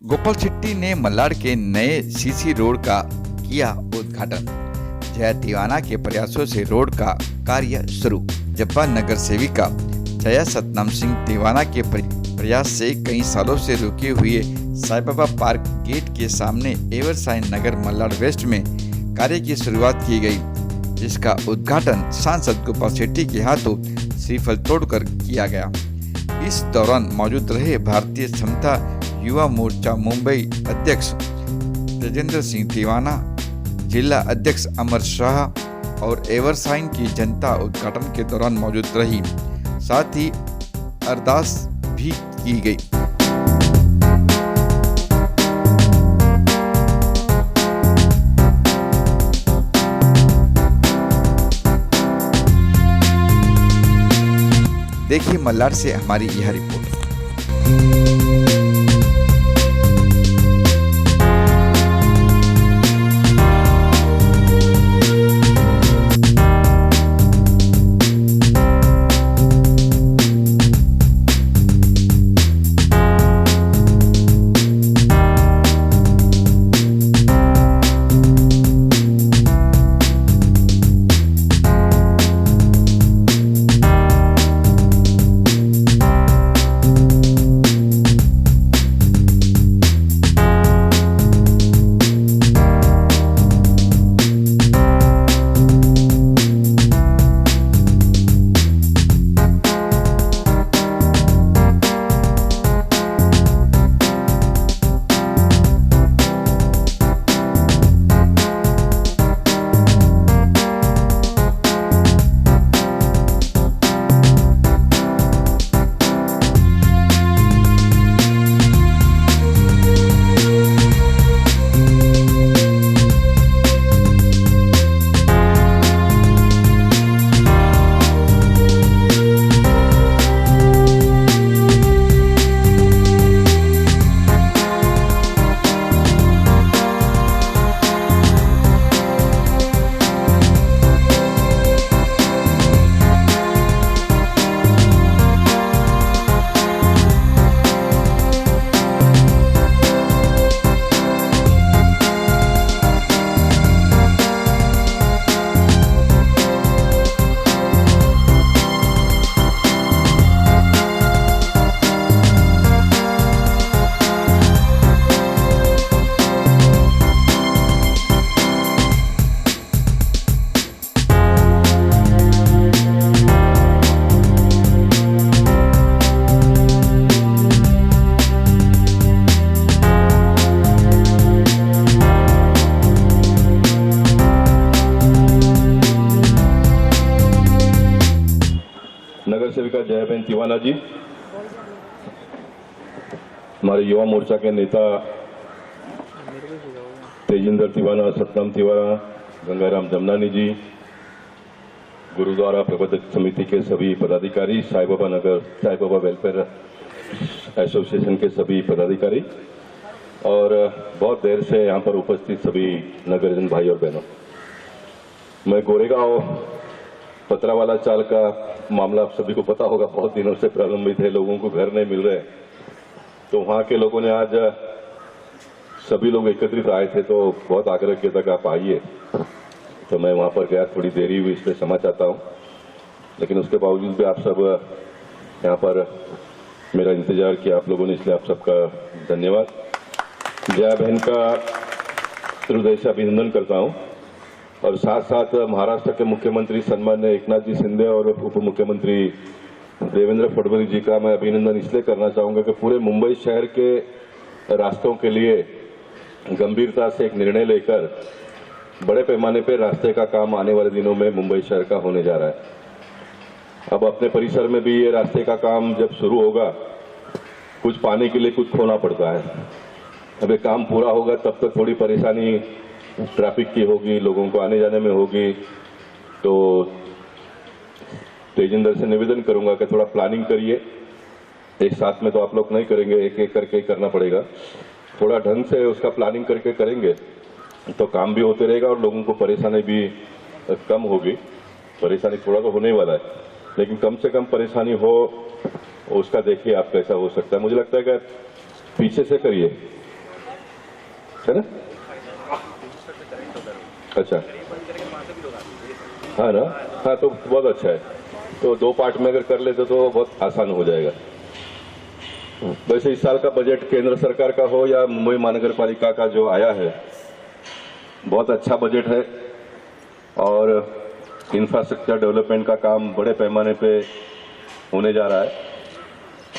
गोपाल शेट्टी ने मल्लाड के नए सीसी रोड का किया उद्घाटन। जय दीवाना के प्रयासों से रोड का कार्य शुरू। जब्बा नगर सेविका जया सतनाम सिंह दीवाना के प्रयास से कई सालों से रुके हुए साईं बाबा पार्क गेट के सामने एवरसाइन नगर मल्लाड वेस्ट में कार्य की शुरुआत की गई, जिसका उद्घाटन सांसद गोपाल शेट्टी के हाथों श्रीफल तोड़कर किया गया। इस दौरान मौजूद रहे भारतीय समता युवा मोर्चा मुंबई अध्यक्ष तेजेंद्र सिंह दीवाना, जिला अध्यक्ष अमर शाह और एवरसाइन की जनता उद्घाटन के दौरान मौजूद रही। साथ ही अरदास भी की गई। देखिए मल्लाड से हमारी यह रिपोर्ट। नगर सेविका जया दीवाना जी, हमारे युवा मोर्चा के नेता तेजेंद्र दीवाना, सतनाम दीवाना, गंगाराम जमनानी जी, गुरुद्वारा प्रबंधक समिति के सभी पदाधिकारी, साईं बाबा वेलफेयर एसोसिएशन के सभी पदाधिकारी और बहुत देर से यहाँ पर उपस्थित सभी नगरजन भाई और बहनों। मैं गोरेगांव पतरावाला चाल का मामला आप सभी को पता होगा, बहुत दिनों से प्रलंबित है, लोगों को घर नहीं मिल रहे। तो वहां के लोगों ने आज सभी लोग एकत्रित आए थे, तो बहुत आग्रह किया था कि आप आइए। तो मैं वहां पर गया, थोड़ी देरी हुई, इसलिए क्षमा चाहता हूं, लेकिन उसके बावजूद भी आप सब यहाँ पर मेरा इंतजार किया आप लोगों ने, इसलिए आप सबका धन्यवाद। जया बहन का हृदय से अभिनंदन करता हूं और साथ साथ महाराष्ट्र के मुख्यमंत्री सन्मान्य एकनाथ जी शिंदे और उप मुख्यमंत्री देवेंद्र फडणवीस जी का मैं अभिनंदन इसलिए करना चाहूंगा कि पूरे मुंबई शहर के रास्तों के लिए गंभीरता से एक निर्णय लेकर बड़े पैमाने पर रास्ते का काम आने वाले दिनों में मुंबई शहर का होने जा रहा है। अब अपने परिसर में भी ये रास्ते का काम जब शुरू होगा, कुछ पाने के लिए कुछ खोना पड़ता है। अब ये काम पूरा होगा तब तक थोड़ी परेशानी ट्रैफिक की होगी, लोगों को आने जाने में होगी। तो तेजेंद्र से निवेदन करूंगा कि थोड़ा प्लानिंग करिए, एक साथ में तो आप लोग नहीं करेंगे, एक एक करके करना पड़ेगा। थोड़ा ढंग से उसका प्लानिंग करके करेंगे तो काम भी होते रहेगा और लोगों को परेशानी भी कम होगी। परेशानी थोड़ा तो होने वाला है, लेकिन कम से कम परेशानी हो उसका देखिए आप कैसा हो सकता है। मुझे लगता है कि पीछे से करिए, है ना? अच्छा, हाँ ना, हाँ तो बहुत अच्छा है। तो 2 पार्ट में अगर कर लेते तो बहुत आसान हो जाएगा। वैसे इस साल का बजट केंद्र सरकार का हो या मुंबई महानगर पालिका का जो आया है, बहुत अच्छा बजट है और इंफ्रास्ट्रक्चर डेवलपमेंट का काम बड़े पैमाने पे होने जा रहा है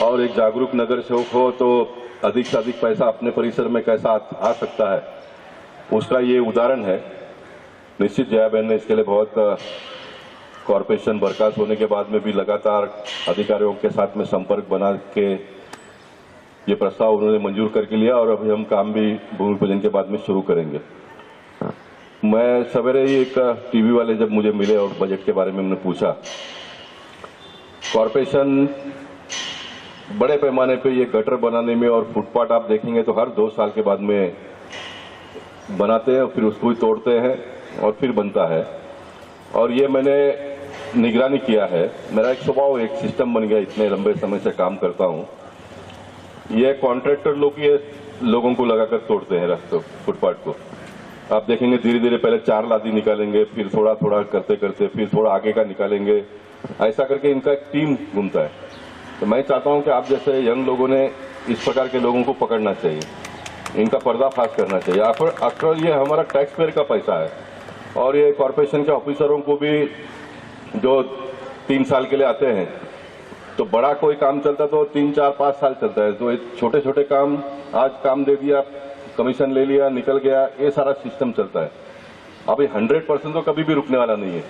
और एक जागरूक नगर सेवक हो तो अधिक से अधिक पैसा अपने परिसर में कैसा आ सकता है, उसका ये उदाहरण है। निश्चित जया बहन ने इसके लिए बहुत कॉरपोरेशन बर्खास्त होने के बाद में भी लगातार अधिकारियों के साथ में संपर्क बना के ये प्रस्ताव उन्होंने मंजूर करके लिया और अभी हम काम भी भूमि पूजन के बाद में शुरू करेंगे। मैं सवेरे ही एक टीवी वाले जब मुझे मिले और बजट के बारे में उन्होंने पूछा, कॉरपोरेशन बड़े पैमाने पे ये गटर बनाने में और फुटपाथ आप देखेंगे तो हर 2 साल के बाद में बनाते हैं और फिर उसको भी तोड़ते हैं और फिर बनता है। और ये मैंने निगरानी किया है, मेरा एक स्वभाव, एक सिस्टम बन गया, इतने लंबे समय से काम करता हूँ। ये कॉन्ट्रैक्टर लोग ये लोगों को लगाकर तोड़ते हैं रास्तों फुटपाथ को। आप देखेंगे धीरे धीरे पहले 4 लादी निकालेंगे, फिर थोड़ा थोड़ा करते करते फिर थोड़ा आगे का निकालेंगे, ऐसा करके इनका एक टीम घूमता है। तो मैं चाहता हूं कि आप जैसे यंग लोगों ने इस प्रकार के लोगों को पकड़ना चाहिए, इनका पर्दाफाश करना चाहिए। अक्सर ये हमारा टैक्स पेयर का पैसा है और ये कॉरपोरेशन के ऑफिसरों को भी जो 3 साल के लिए आते हैं, तो बड़ा कोई काम चलता तो 3, 4, 5 साल चलता है। तो छोटे छोटे काम, आज काम दे दिया, कमीशन ले लिया, निकल गया, ये सारा सिस्टम चलता है। अभी 100% तो कभी भी रुकने वाला नहीं है,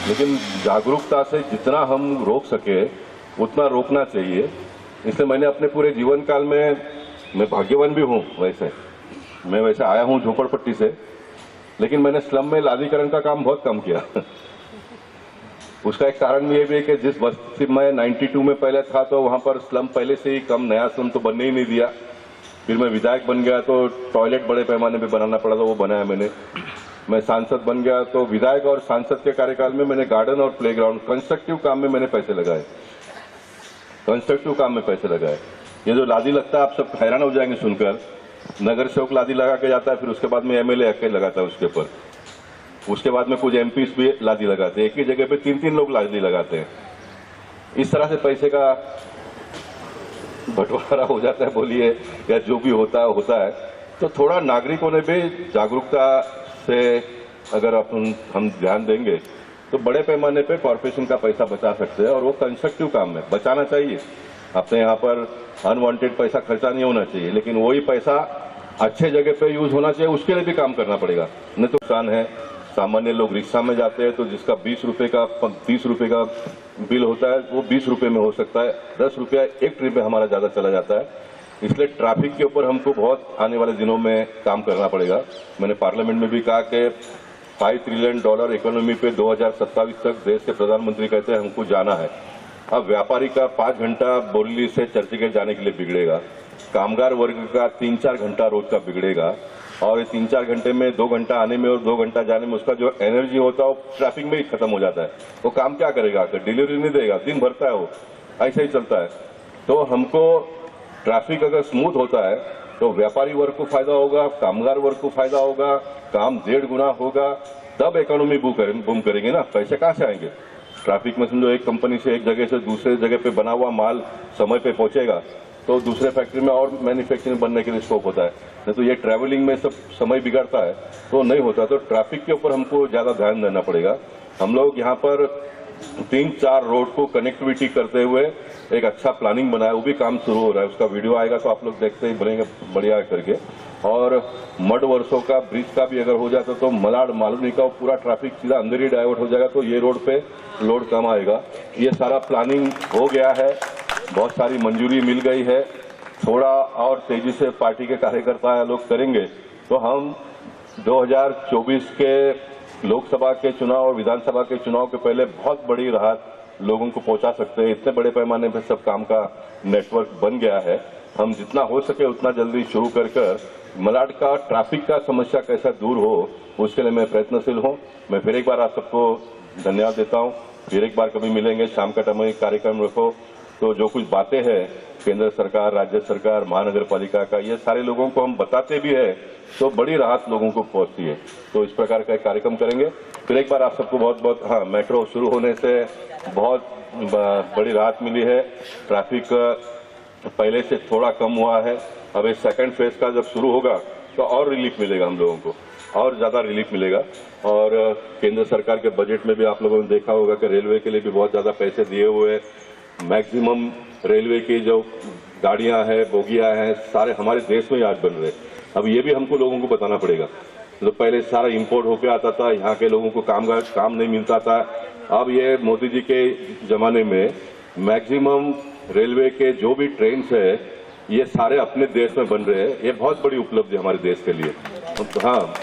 लेकिन जागरूकता से जितना हम रोक सके उतना रोकना चाहिए। इसलिए मैंने अपने पूरे जीवन काल में, मैं भाग्यवान भी हूँ, मैं वैसे आया हूँ झोपड़पट्टी से, लेकिन मैंने स्लम में लादीकरण का काम बहुत कम किया। उसका एक कारण ये भी है कि जिस बस्ती में 92 में पहले था तो वहां पर स्लम पहले से ही कम, नया स्लम तो बनने ही नहीं दिया। फिर मैं विधायक बन गया तो टॉयलेट बड़े पैमाने पे बनाना पड़ा था, वो बनाया मैंने। मैं सांसद बन गया तो विधायक और सांसद के कार्यकाल में मैंने गार्डन और प्लेग्राउंड, कंस्ट्रक्टिव काम में मैंने पैसे लगाए, कंस्ट्रक्टिव काम में पैसे लगाए। ये जो लादी लगता है, आप सब हैरान हो जाएंगे सुनकर, नगर सेवक लादी लगा के जाता है, फिर उसके बाद में एमएलए आके लगाता है उसके ऊपर, उसके बाद में कुछ एमपीस भी लादी लगाते हैं, एक ही जगह पे 3-3 लोग लादी लगाते हैं। इस तरह से पैसे का बंटवारा हो जाता है, बोलिए, या जो भी होता है। तो थोड़ा नागरिकों ने भी जागरूकता से अगर हम ध्यान देंगे तो बड़े पैमाने पे कॉर्पोरेशन का पैसा बचा सकते हैं और वो कंस्ट्रक्टिव काम में बचाना चाहिए। अपने यहाँ पर अनवांटेड पैसा खर्चा नहीं होना चाहिए, लेकिन वही पैसा अच्छे जगह पे यूज होना चाहिए, उसके लिए भी काम करना पड़ेगा। नहीं तो नुकसान है। सामान्य लोग रिक्शा में जाते हैं तो जिसका 20 रुपए का 30 रुपए का बिल होता है वो 20 रुपए में हो सकता है, 10 रुपया एक ट्रिप में हमारा ज्यादा चला जाता है। इसलिए ट्रैफिक के ऊपर हमको बहुत आने वाले दिनों में काम करना पड़ेगा। मैंने पार्लियामेंट में भी कहा कि $5 ट्रिलियन इकोनॉमी पे 2027 तक देश के प्रधानमंत्री कहते हैं हमको जाना है। अब व्यापारी का 5 घंटा बोरीवली से चर्चगेट जाने के लिए बिगड़ेगा, कामगार वर्ग का 3-4 घंटा रोज का बिगड़ेगा और ये 3-4 घंटे में 2 घंटा आने में और 2 घंटा जाने में उसका जो एनर्जी होता है वो ट्रैफिक में ही खत्म हो जाता है। वो काम क्या करेगा आकर, डिलीवरी नहीं देगा, दिन भरता है, वो ऐसे ही चलता है। तो हमको ट्रैफिक अगर स्मूथ होता है तो व्यापारी वर्ग को फायदा होगा, कामगार वर्ग को फायदा होगा, काम 1.5 गुना होगा, तब इकोनॉमी बूम करेंगे ना। पैसे कहाँ से आएंगे? ट्रैफिक में समझो एक कंपनी से एक जगह से दूसरे जगह पे बना हुआ माल समय पे पहुंचेगा तो दूसरे फैक्ट्री में और मैन्युफैक्चरिंग बनने के लिए स्कोप होता है। नहीं तो ये ट्रैवलिंग में सब समय बिगड़ता है तो नहीं होता। तो ट्रैफिक के ऊपर हमको ज्यादा ध्यान देना पड़ेगा। हम लोग यहाँ पर 3-4 रोड को कनेक्टिविटी करते हुए एक अच्छा प्लानिंग बनाया, वो भी काम शुरू हो रहा है। उसका वीडियो आएगा तो आप लोग देखते ही बनेंगे बढ़िया करके। और मड वर्षों का ब्रिज का भी अगर हो जाता तो मलाड मालूनी का पूरा ट्रैफिक सीधा अंदर ही डाइवर्ट हो जाएगा, तो ये रोड पे लोड कम आएगा। ये सारा प्लानिंग हो गया है, बहुत सारी मंजूरी मिल गई है। थोड़ा और तेजी से पार्टी के कार्यकर्ता लोग करेंगे तो हम 2024 के लोकसभा के चुनाव और विधानसभा के चुनाव के पहले बहुत बड़ी राहत लोगों को पहुंचा सकते हैं। इतने बड़े पैमाने पर सब काम का नेटवर्क बन गया है। हम जितना हो सके उतना जल्दी शुरू कर मलाड का ट्रैफिक का समस्या कैसा दूर हो उसके लिए मैं प्रयत्नशील हूं। मैं फिर एक बार आप सबको धन्यवाद देता हूं। फिर एक बार कभी मिलेंगे, शाम का टाइम कार्यक्रम रखो तो जो कुछ बातें हैं केंद्र सरकार, राज्य सरकार, महानगर पालिका का, ये सारे लोगों को हम बताते भी है तो बड़ी राहत लोगों को पहुंचती है। तो इस प्रकार का एक कार्यक्रम करेंगे। फिर एक बार आप सबको बहुत बहुत मेट्रो शुरू होने से बहुत बड़ी राहत मिली है। ट्रैफिक पहले से थोड़ा कम हुआ है। अब इस सेकंड फेज का जब शुरू होगा तो और रिलीफ मिलेगा, हम लोगों को और ज्यादा रिलीफ मिलेगा। और केंद्र सरकार के बजट में भी आप लोगों ने देखा होगा कि रेलवे के लिए भी बहुत ज्यादा पैसे दिए हुए हैं। मैक्सिमम रेलवे की जो गाड़ियां हैं, बोगियां हैं, सारे हमारे देश में ही आज बन रहे हैं। अब ये भी हमको लोगों को बताना पड़ेगा। तो पहले सारा इंपोर्ट होके आता था, यहाँ के लोगों को काम नहीं मिलता था। अब ये मोदी जी के जमाने में मैक्सिमम रेलवे के जो भी ट्रेन है ये सारे अपने देश में बन रहे हैं। ये बहुत बड़ी उपलब्धि है हमारे देश के लिए। हाँ,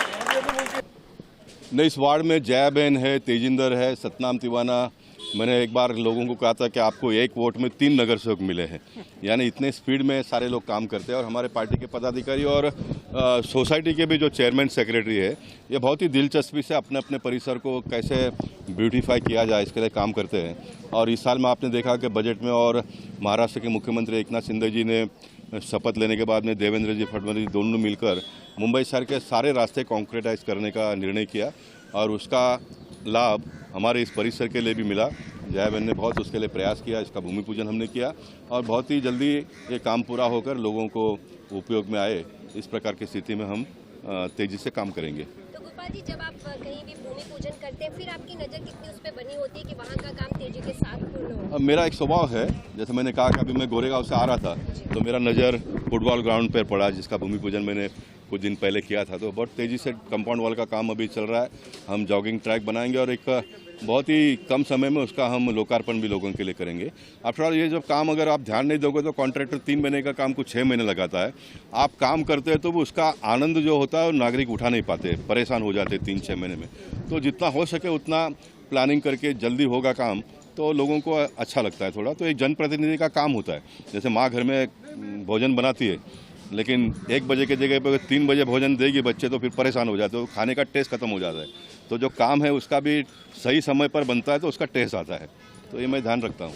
नहीं, इस वार्ड में जयाबेन है, तेजिंदर है, सतनाम तिवाना। मैंने एक बार लोगों को कहा था कि आपको एक वोट में 3 नगर सेवक मिले हैं, यानी इतने स्पीड में सारे लोग काम करते हैं। और हमारे पार्टी के पदाधिकारी और सोसाइटी के भी जो चेयरमैन सेक्रेटरी है, ये बहुत ही दिलचस्पी से अपने अपने परिसर को कैसे ब्यूटीफाई किया जाए इसके लिए काम करते हैं। और इस साल में आपने देखा कि बजट में और महाराष्ट्र के मुख्यमंत्री एकनाथ शिंदे जी ने शपथ लेने के बाद में देवेंद्र जी फडणवीस दोनों मिलकर मुंबई शहर के सारे रास्ते कॉन्क्रीटाइज करने का निर्णय किया और उसका लाभ हमारे इस परिसर के लिए भी मिला। जयाबेन ने बहुत उसके लिए प्रयास किया, इसका भूमि पूजन हमने किया और बहुत ही जल्दी ये काम पूरा होकर लोगों को उपयोग में आए, इस प्रकार की स्थिति में हम तेजी से काम करेंगे। तो गोपाल जी, जब आप कहीं भी भूमि पूजन करते हैं, फिर आपकी नज़र कितनी उस पर बनी होती है कि वहाँ का काम तेजी के साथ पूर्ण हो? मेरा एक स्वभाव है, जैसे मैंने कहा कि अभी मैं गोरेगांव से आ रहा था तो मेरा नज़र फुटबॉल ग्राउंड पर पड़ा, जिसका भूमि पूजन मैंने कुछ दिन पहले किया था। तो बहुत तेज़ी से कंपाउंड वॉल का काम अभी चल रहा है। हम जॉगिंग ट्रैक बनाएंगे और एक बहुत ही कम समय में उसका हम लोकार्पण भी लोगों के लिए करेंगे। आफ्टर ऑल ये जब काम अगर आप ध्यान नहीं दोगे तो कॉन्ट्रैक्टर 3 महीने का काम कुछ 6 महीने लगाता है। आप काम करते हैं तो वो उसका आनंद जो होता है वो नागरिक उठा नहीं पाते, परेशान हो जाते 3-6 महीने में। तो जितना हो सके उतना प्लानिंग करके जल्दी होगा काम तो लोगों को अच्छा लगता है थोड़ा। तो एक जनप्रतिनिधि का काम होता है। जैसे माँ घर में भोजन बनाती है, लेकिन 1 बजे की जगह पर 3 बजे भोजन देगी बच्चे तो फिर परेशान हो जाते हैं, तो खाने का टेस्ट खत्म हो जाता है। तो जो काम है उसका भी सही समय पर बनता है तो उसका टेस्ट आता है। तो ये मैं ध्यान रखता हूँ।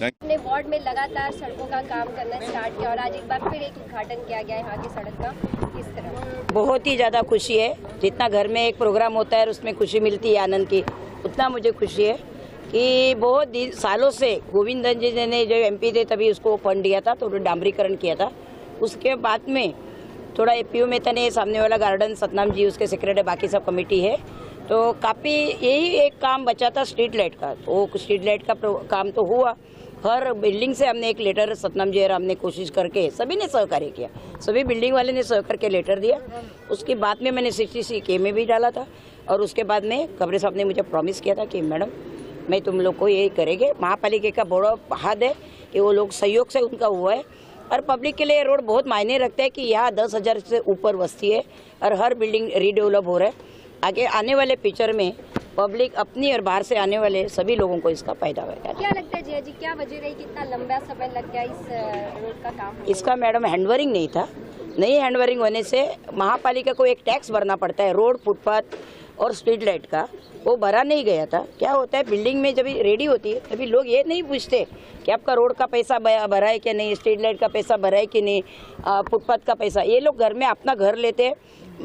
अपने वार्ड में लगातार सड़कों का काम करना स्टार्ट किया और आज एक बार फिर एक उद्घाटन किया गया है यहाँ की सड़क का। किस तरह? बहुत ही ज़्यादा खुशी है। जितना घर में एक प्रोग्राम होता है उसमें खुशी मिलती है आनंद की, उतना मुझे खुशी है कि बहुत सालों से गोविंद जी ने जो MP थे तभी उसको फंड दिया था, तो डामरीकरण किया था। उसके बाद में थोड़ा APO में तने सामने वाला गार्डन सतनाम जी उसके सेक्रेटरी, बाकी सब कमेटी है, तो काफ़ी यही एक काम बचा था स्ट्रीट लाइट का। तो स्ट्रीट लाइट का काम तो हुआ। हर बिल्डिंग से हमने एक लेटर, सतनाम जी और हमने कोशिश करके सभी ने सहकार्य किया, सभी बिल्डिंग वाले ने सहकार के लेटर दिया। उसके बाद में मैंने 60C में भी डाला था और उसके बाद में खबरे साहब ने मुझे प्रॉमिस किया था कि मैडम मैं तुम लोग को यही करेंगे। महापालिका का बड़ा हाथ है कि वो लोग सहयोग से उनका हुआ है और पब्लिक के लिए रोड बहुत मायने रखता है कि यहाँ 10,000 से ऊपर बस्ती है और हर बिल्डिंग रीडेवलप हो रहा है। आगे आने वाले पिक्चर में पब्लिक अपनी और बाहर से आने वाले सभी लोगों को इसका फायदा होगा। क्या लगता है जिया जी, क्या वजह रही कि इतना लंबा समय लग गया इस रोड का काम? इसका मैडम हैंडवरिंग नहीं था। नहीं हैंडवरिंग होने से महापालिका को एक टैक्स भरना पड़ता है रोड, फुटपाथ और स्ट्रीट लाइट का, वो भरा नहीं गया था। क्या होता है बिल्डिंग में जब रेडी होती है तभी लोग ये नहीं पूछते कि आपका रोड का पैसा भरा है कि नहीं, स्ट्रीट लाइट का पैसा भरा है कि नहीं, फुटपाथ का पैसा। ये लोग घर में अपना घर लेते हैं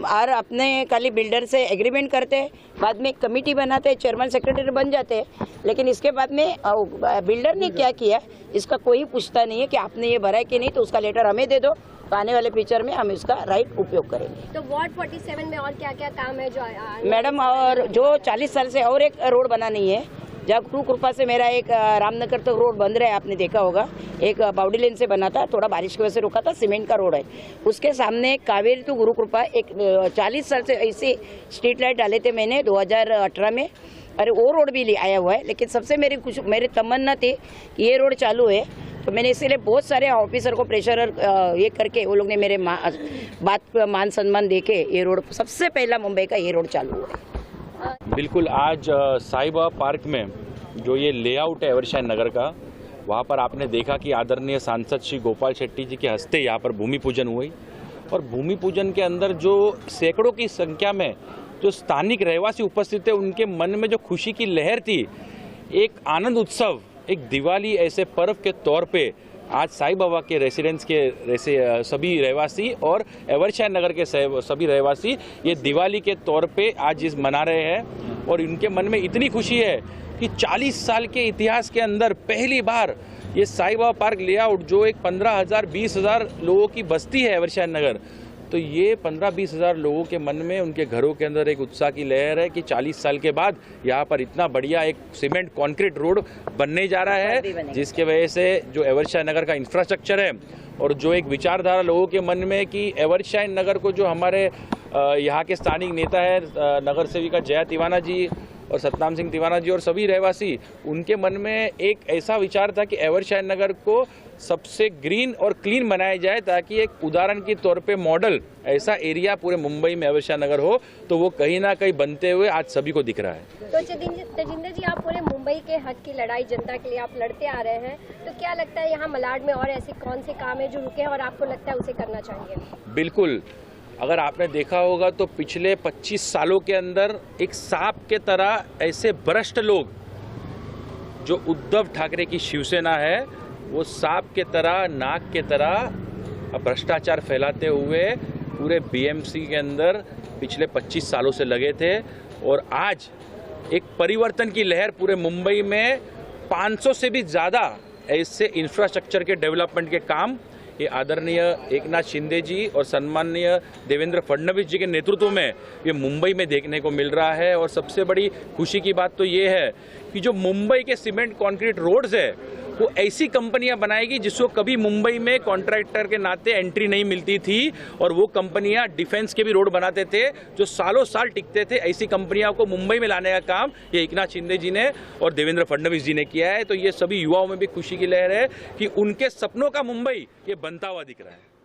और अपने खाली बिल्डर से एग्रीमेंट करते हैं, बाद में कमेटी बनाते हैं, चेयरमैन सेक्रेटरी बन जाते हैं। लेकिन इसके बाद में बिल्डर ने क्या किया इसका कोई पूछता नहीं है कि आपने ये भरा है कि नहीं, तो उसका लेटर हमें दे दो, तो आने वाले पिक्चर में हम इसका राइट उपयोग करेंगे। तो वार्ड 47 में और क्या क्या काम है जो मैडम? और जो 40 साल से और एक रोड बना नहीं है, जब टू कृपा से मेरा एक रामनगर तक रोड बंद रहा है, आपने देखा होगा, एक बाउडी लेन से बना था, थोड़ा बारिश की वजह से रुका था, सीमेंट का रोड है। उसके सामने कावेरी टू गुरु कृपा एक 40 साल से ऐसे स्ट्रीट लाइट डाले थे मैंने 2018 में, अरे वो रोड भी आया हुआ है। लेकिन सबसे मेरी तमन्ना थी कि ये रोड चालू है, तो मैंने इसीलिए बहुत सारे ऑफिसर को प्रेशर ये करके वो लोग ने मेरे बात मान सम्मान दे के ये रोड सबसे पहला मुंबई का ये रोड चालू हुआ। बिल्कुल, आज साई बाबा पार्क में जो ये लेआउट है वर्षा नगर का, वहाँ पर आपने देखा कि आदरणीय सांसद श्री गोपाल शेट्टी जी के हस्ते यहाँ पर भूमि पूजन हुई। और भूमि पूजन के अंदर जो सैकड़ों की संख्या में जो स्थानिक रहवासी उपस्थित थे, उनके मन में जो खुशी की लहर थी, एक आनंद उत्सव एक दिवाली ऐसे पर्व के तौर पे आज साईं बाबा के रेसिडेंस के सभी रहवासी और एवरशाह नगर के सभी रहवासी ये दिवाली के तौर पे आज इस मना रहे हैं। और इनके मन में इतनी खुशी है कि 40 साल के इतिहास के अंदर पहली बार ये साईं बाबा पार्क लेआउट जो एक 15,000-20,000 लोगों की बस्ती है एवरशाह नगर, तो ये 15-20 हज़ार लोगों के मन में उनके घरों के अंदर एक उत्साह की लहर है कि 40 साल के बाद यहाँ पर इतना बढ़िया एक सीमेंट कंक्रीट रोड बनने जा रहा है, जिसके वजह से जो एवरशाह नगर का इंफ्रास्ट्रक्चर है और जो एक विचारधारा लोगों के मन में कि एवरशाह नगर को जो हमारे यहाँ के स्थानिक नेता है नगर सेविका जया तिवाना जी और सतनाम सिंह तिवाना जी और सभी रहवासी, उनके मन में एक ऐसा विचार था कि एवरशाह नगर को सबसे ग्रीन और क्लीन बनाया जाए ताकि एक उदाहरण के तौर पे मॉडल ऐसा एरिया पूरे मुंबई में एवरशाह नगर हो, तो वो कहीं ना कहीं बनते हुए आज सभी को दिख रहा है। तो तेजिंदर जी, आप पूरे मुंबई के हक की लड़ाई जनता के लिए आप लड़ते आ रहे हैं, तो क्या लगता है यहाँ मलाड में और ऐसे कौन से काम है जो रुके हैं और आपको लगता है उसे करना चाहिए? बिल्कुल, अगर आपने देखा होगा तो पिछले 25 सालों के अंदर एक सांप के तरह ऐसे भ्रष्ट लोग जो उद्धव ठाकरे की शिवसेना है वो सांप के तरह नाक के तरह भ्रष्टाचार फैलाते हुए पूरे बीएमसी के अंदर पिछले 25 सालों से लगे थे। और आज एक परिवर्तन की लहर पूरे मुंबई में 500 से भी ज़्यादा ऐसे इंफ्रास्ट्रक्चर के डेवलपमेंट के काम ये आदरणीय एकनाथ शिंदे जी और सम्माननीय देवेंद्र फडणवीस जी के नेतृत्व में ये मुंबई में देखने को मिल रहा है। और सबसे बड़ी खुशी की बात तो ये है कि जो मुंबई के सीमेंट कंक्रीट रोड्स है वो ऐसी कंपनियां बनाएगी जिसको कभी मुंबई में कॉन्ट्रैक्टर के नाते एंट्री नहीं मिलती थी, और वो कंपनियां डिफेंस के भी रोड बनाते थे जो सालों साल टिकते थे। ऐसी कंपनियों को मुंबई में लाने का काम ये एकनाथ शिंदे जी ने और देवेंद्र फडणवीस जी ने किया है। तो ये सभी युवाओं में भी खुशी की लहर है कि उनके सपनों का मुंबई ये बनता हुआ दिख रहा है।